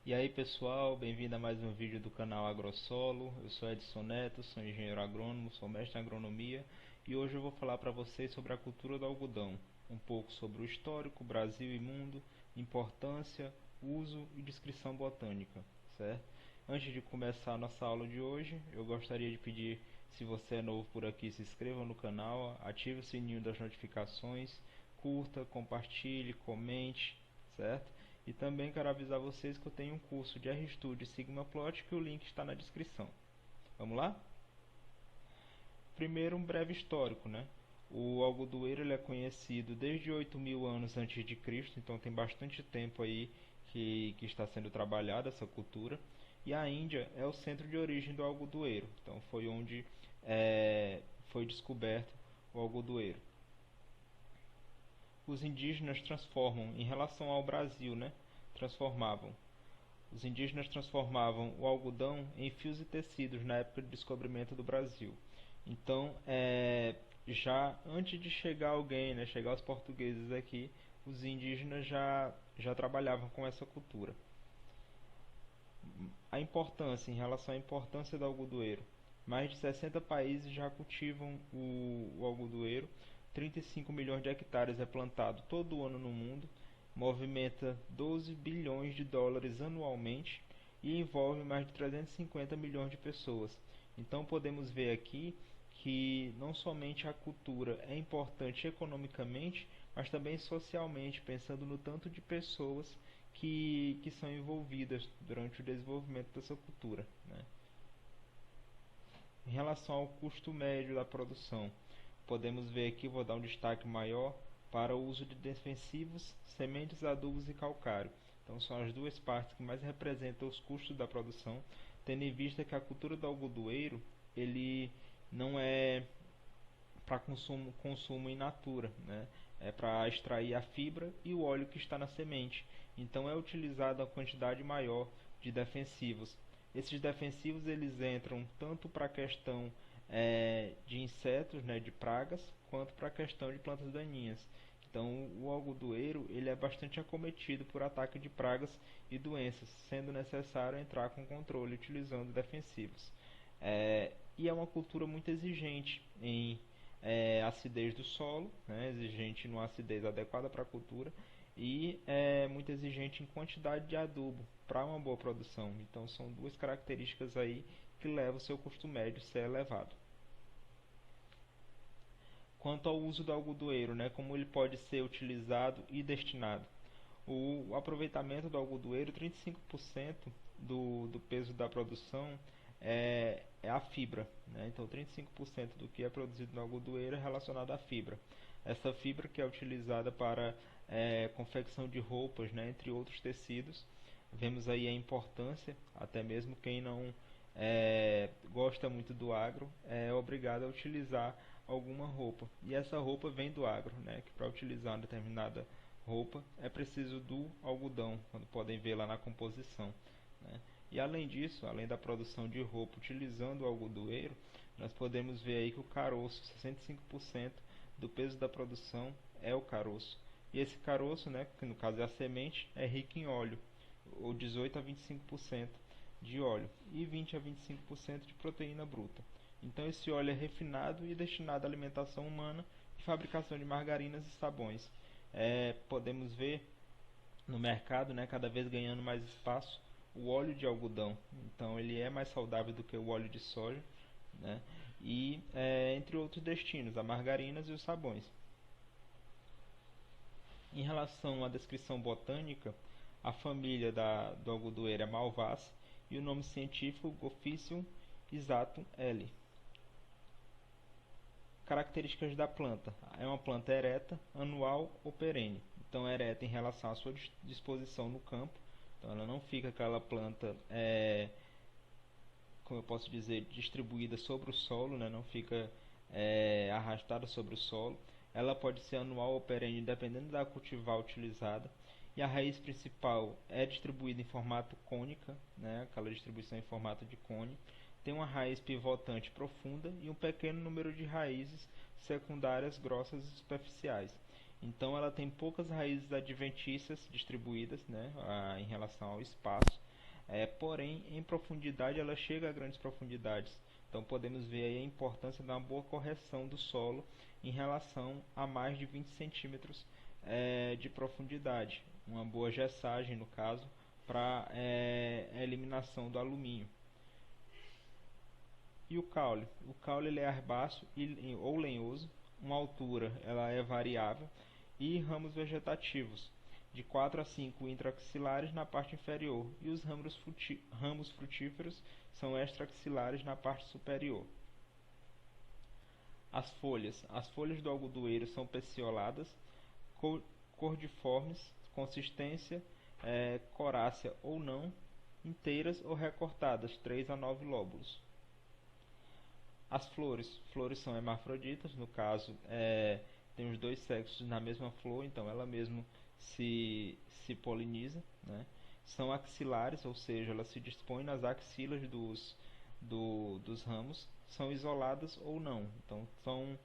E aí pessoal, bem-vindo a mais um vídeo do canal AgroSolo. Eu sou Edson Neto, sou engenheiro agrônomo, sou mestre em agronomia e hoje eu vou falar para vocês sobre a cultura do algodão, um pouco sobre o histórico, Brasil e mundo, importância, uso e descrição botânica, certo? Antes de começar a nossa aula de hoje, eu gostaria de pedir, se você é novo por aqui, se inscreva no canal, ative o sininho das notificações, curta, compartilhe, comente, certo? E também quero avisar vocês que eu tenho um curso de RStudio e SigmaPlot que o link está na descrição. Vamos lá? Primeiro, um breve histórico, né? O algodoeiro ele é conhecido desde 8.000 anos antes de Cristo, então tem bastante tempo aí que está sendo trabalhada essa cultura. E a Índia é o centro de origem do algodoeiro, então foi onde foi descoberto o algodoeiro. Os indígenas transformam, em relação ao Brasil, né? Os indígenas transformavam o algodão em fios e tecidos na época de descobrimento do Brasil. Então, já antes de chegar alguém, né, chegar os portugueses aqui, os indígenas já trabalhavam com essa cultura. A importância, em relação à importância do algodoeiro, mais de 60 países já cultivam o algodoeiro, 35 milhões de hectares é plantado todo ano no mundo, movimenta 12 bilhões de dólares anualmente e envolve mais de 350 milhões de pessoas. Então podemos ver aqui que não somente a cultura é importante economicamente, mas também socialmente, pensando no tanto de pessoas que são envolvidas durante o desenvolvimento dessa cultura, né? Em relação ao custo médio da produção, podemos ver aqui, vou dar um destaque maior para o uso de defensivos, sementes, adubos e calcário. Então são as duas partes que mais representam os custos da produção, tendo em vista que a cultura do algodoeiro ele não é para consumo in natura, né? É para extrair a fibra e o óleo que está na semente. Então é utilizada a quantidade maior de defensivos. Esses defensivos eles entram tanto para a questão de insetos, né, de pragas, quanto para a questão de plantas daninhas. Então o algodoeiro ele é bastante acometido por ataque de pragas e doenças, sendo necessário entrar com controle utilizando defensivos. E é uma cultura muito exigente em acidez do solo, né, exigente numa acidez adequada para a cultura e é muito exigente em quantidade de adubo para uma boa produção. Então são duas características aí que levam o seu custo médio a ser elevado. Quanto ao uso do algodoeiro, né, como ele pode ser utilizado e destinado. O aproveitamento do algodoeiro, 35% do peso da produção é a fibra, né? Então 35% do que é produzido no algodoeiro é relacionado à fibra. Essa fibra que é utilizada para confecção de roupas, né, entre outros tecidos. Vemos aí a importância, até mesmo quem não gosta muito do agro é obrigado a utilizar alguma roupa. E essa roupa vem do agro, né, que para utilizar uma determinada roupa é preciso do algodão, quando podem ver lá na composição, né? E além disso, além da produção de roupa utilizando o algodoeiro, nós podemos ver aí que o caroço, 65% do peso da produção é o caroço. E esse caroço, né, que no caso é a semente, é rico em óleo, ou 18 a 25% de óleo e 20 a 25% de proteína bruta. Então esse óleo é refinado e destinado à alimentação humana e fabricação de margarinas e sabões. Podemos ver no mercado, né, cada vez ganhando mais espaço, o óleo de algodão. Então ele é mais saudável do que o óleo de soja, né? E entre outros destinos, a margarinas e os sabões. Em relação à descrição botânica, a família do algodoeiro é Malvaceae e o nome científico Gophysium issatum L. Características da planta. É uma planta ereta, anual ou perene. Então ereta em relação à sua disposição no campo. Então ela não fica aquela planta, como eu posso dizer, distribuída sobre o solo, né? Não fica arrastada sobre o solo. Ela pode ser anual ou perene, dependendo da cultivar utilizada. E a raiz principal é distribuída em formato cônica, né? Aquela distribuição em formato de cone. Tem uma raiz pivotante profunda e um pequeno número de raízes secundárias grossas e superficiais. Então ela tem poucas raízes adventícias distribuídas, né, em relação ao espaço, porém em profundidade ela chega a grandes profundidades. Então podemos ver aí a importância de uma boa correção do solo em relação a mais de 20 centímetros de profundidade. Uma boa gessagem, no caso, para a eliminação do alumínio. E o caule? O caule ele é herbáceo ou lenhoso, uma altura ela é variável e ramos vegetativos de 4 a 5 intraaxilares na parte inferior e os ramos frutíferos são extraaxilares na parte superior. As folhas do algodoeiro são pecioladas, cordiformes, consistência corácea ou não, inteiras ou recortadas, 3 a 9 lóbulos. As flores são hermafroditas, no caso tem os dois sexos na mesma flor, então ela mesma se poliniza, né? São axilares, ou seja, ela se dispõe nas axilas dos ramos, são isoladas ou não, então são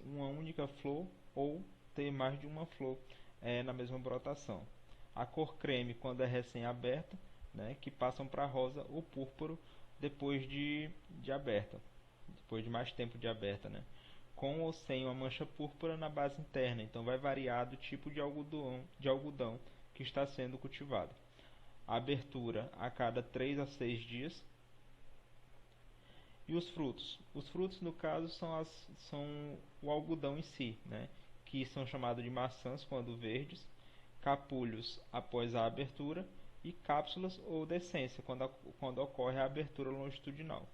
uma única flor ou ter mais de uma flor na mesma brotação. A cor creme quando é recém-aberta, né, que passam para rosa ou púrpura depois de aberta, depois de mais tempo de aberta, né? Com ou sem uma mancha púrpura na base interna, então vai variar do tipo de algodão que está sendo cultivado. A abertura a cada 3 a 6 dias. E os frutos? Os frutos, no caso, são o algodão em si, né? Que são chamados de maçãs quando verdes, capulhos após a abertura e cápsulas ou decência quando ocorre a abertura longitudinal.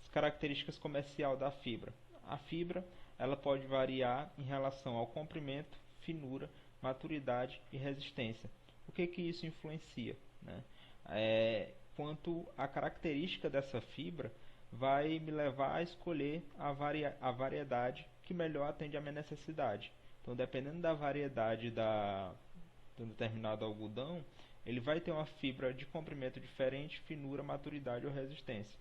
As características comerciais da fibra. A fibra ela pode variar em relação ao comprimento, finura, maturidade e resistência. O que isso influencia, né? Quanto a característica dessa fibra vai me levar a escolher a variedade que melhor atende à minha necessidade. Então, dependendo da variedade de um determinado algodão, ele vai ter uma fibra de comprimento diferente, finura, maturidade ou resistência.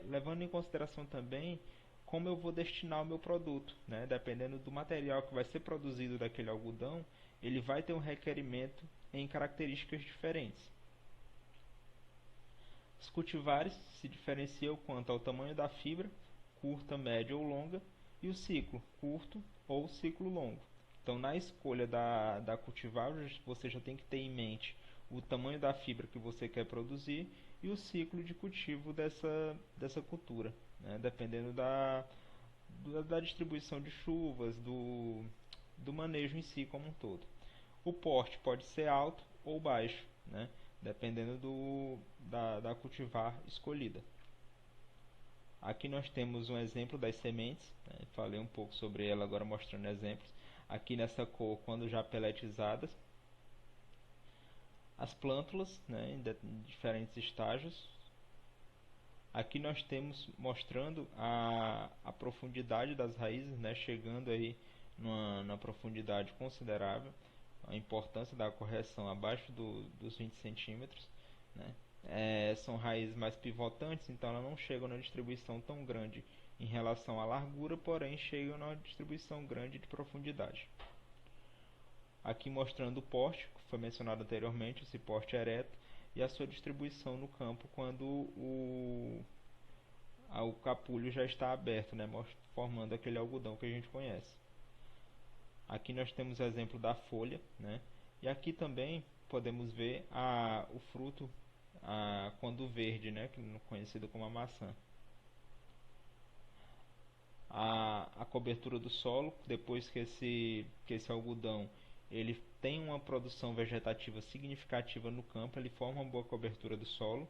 Levando em consideração também como eu vou destinar o meu produto, né? Dependendo do material que vai ser produzido daquele algodão, ele vai ter um requerimento em características diferentes. Os cultivares se diferenciam quanto ao tamanho da fibra, curta, média ou longa, e o ciclo, curto ou ciclo longo. Então, na escolha da cultivar, você já tem que ter em mente o tamanho da fibra que você quer produzir e o ciclo de cultivo dessa cultura, né? Dependendo da distribuição de chuvas, do manejo em si como um todo. O porte pode ser alto ou baixo, né? Dependendo da cultivar escolhida. Aqui nós temos um exemplo das sementes, né? Falei um pouco sobre ela agora mostrando exemplos. Aqui nessa cor, quando já peletizadas. As plântulas, né, em diferentes estágios. Aqui nós temos mostrando a profundidade das raízes, né, chegando aí numa profundidade considerável. A importância da correção abaixo dos 20 centímetros, né? São raízes mais pivotantes, então elas não chegam na distribuição tão grande em relação à largura, porém chegam na distribuição grande de profundidade. Aqui mostrando o porte, que foi mencionado anteriormente, esse porte ereto, e a sua distribuição no campo quando o capulho já está aberto, né, formando aquele algodão que a gente conhece. Aqui nós temos o exemplo da folha, né, e aqui também podemos ver o fruto quando verde, né, conhecido como a maçã. A cobertura do solo, depois que esse algodão ele tem uma produção vegetativa significativa no campo, ele forma uma boa cobertura do solo.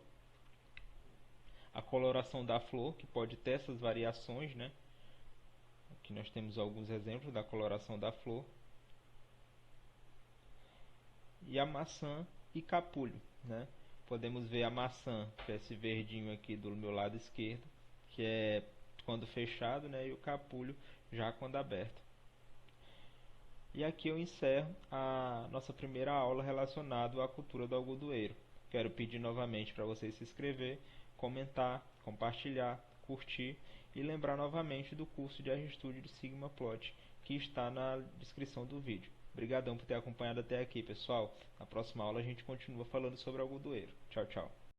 A coloração da flor, que pode ter essas variações, né? Aqui nós temos alguns exemplos da coloração da flor. E a maçã e capulho, né? Podemos ver a maçã, que é esse verdinho aqui do meu lado esquerdo, que é quando fechado, né? E o capulho já quando aberto. E aqui eu encerro a nossa primeira aula relacionada à cultura do algodoeiro. Quero pedir novamente para vocês se inscrever, comentar, compartilhar, curtir e lembrar novamente do curso de RStudio de Sigma Plot que está na descrição do vídeo. Obrigadão por ter acompanhado até aqui, pessoal. Na próxima aula a gente continua falando sobre algodoeiro. Tchau, tchau.